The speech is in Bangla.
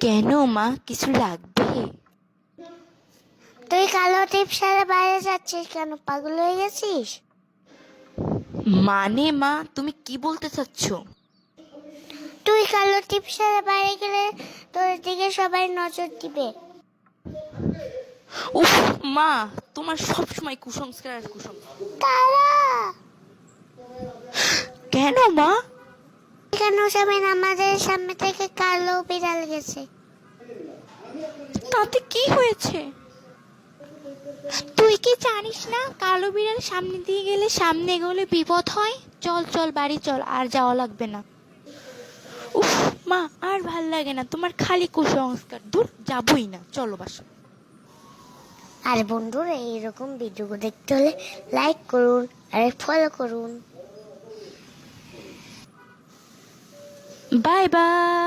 কেন মা, কিছু লাগবে? তুই কালো টিপ সারা বাইরে যাচ্ছিস কেন? পাগল হয়ে গেছিস? মানে মা, তুমি কি বলতে চাচ্ছ? তুই কালো টিপ সারা বাইরে গেলে তোর দিকে সবাই নজর দিবে। উফ মা, তোমার সব সময় কুসংস্কার আর কুসংস্কার। তারা কেন মা? কেন সবাই আমাদের সামনে থেকে কালো বিড়াল গেছে? তাতে কি হয়েছে? তুই কি জানিস না কালো বিড়াল সামনে দিয়ে গেলে, সামনে এগোলে বিপদ হয়? চল চল বাড়ি চল, আর যাওয়া লাগবে না। উফ মা, আর ভাল লাগে না তোমার খালি কুসংস্কার। দূর, যাবই না, চলো বাসা। আর বন্ধুরা, এইরকম ভিডিও দেখতে হলে লাইক করুন আর ফলো করুন। Bye bye.